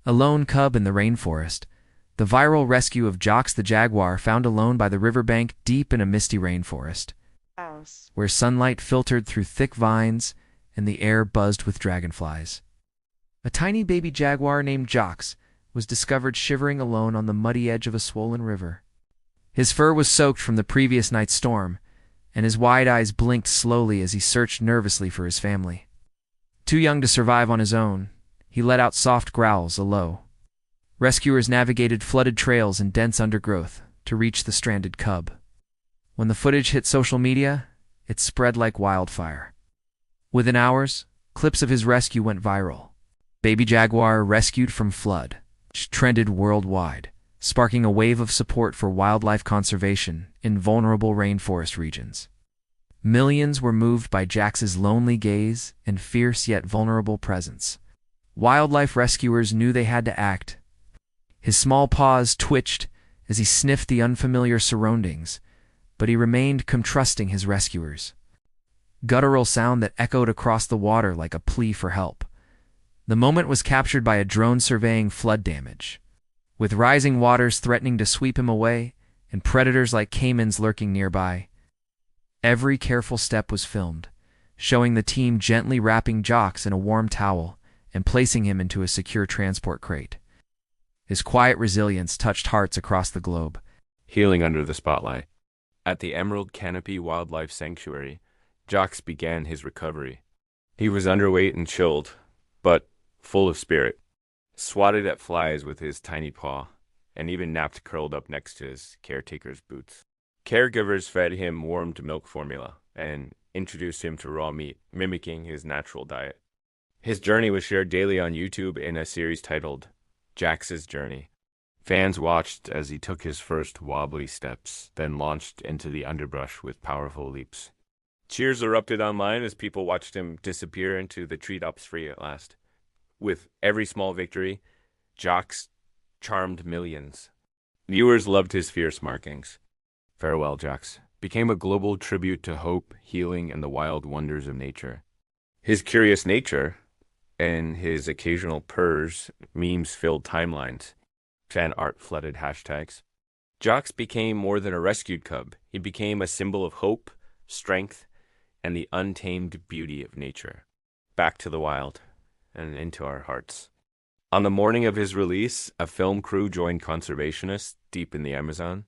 A lone cub in the rainforest. The viral rescue of Jax the Jaguar found alone by the riverbank deep in a misty rainforest, where sunlight filtered through thick vines and the air buzzed with dragonflies. A tiny baby jaguar named Jax was discovered shivering alone on the muddy edge of a swollen river. His fur was soaked from the previous night's storm, and his wide eyes blinked slowly as he searched nervously for his family. Too young to survive on his own, he let out soft growls alow. Rescuers navigated flooded trails and dense undergrowth to reach the stranded cub. When the footage hit social media, it spread like wildfire. Within hours, clips of his rescue went viral. Baby jaguar rescued from flood trended worldwide, sparking a wave of support for wildlife conservation in vulnerable rainforest regions. Millions were moved by Jax's lonely gaze and fierce yet vulnerable presence. Wildlife rescuers knew they had to act. His small paws twitched as he sniffed the unfamiliar surroundings, but he remained trusting his rescuers. Guttural sound that echoed across the water like a plea for help. The moment was captured by a drone surveying flood damage. With rising waters threatening to sweep him away and predators like caimans lurking nearby, every careful step was filmed, showing the team gently wrapping Jax in a warm towel and placing him into a secure transport crate. His quiet resilience touched hearts across the globe. Healing under the spotlight. At the Emerald Canopy Wildlife Sanctuary, Jax began his recovery. He was underweight and chilled, but full of spirit. Swatted at flies with his tiny paw, and even napped curled up next to his caretaker's boots. Caregivers fed him warmed milk formula and introduced him to raw meat, mimicking his natural diet. His journey was shared daily on YouTube in a series titled Jax's Journey. Fans watched as he took his first wobbly steps, then launched into the underbrush with powerful leaps. Cheers erupted online as people watched him disappear into the treetops free at last. With every small victory, Jax charmed millions. Viewers loved his fierce markings. Farewell, Jax became a global tribute to hope, healing, and the wild wonders of nature. His curious nature and his occasional purrs, memes-filled timelines, fan art flooded hashtags. Jax became more than a rescued cub. He became a symbol of hope, strength, and the untamed beauty of nature. Back to the wild and into our hearts. On the morning of his release, a film crew joined conservationists deep in the Amazon.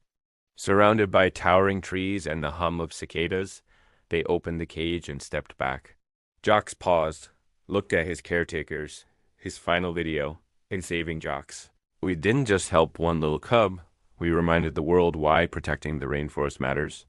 Surrounded by towering trees and the hum of cicadas, they opened the cage and stepped back. Jax paused, looked at his caretakers, his final video, in saving Jax. We didn't just help one little cub, we reminded the world why protecting the rainforest matters.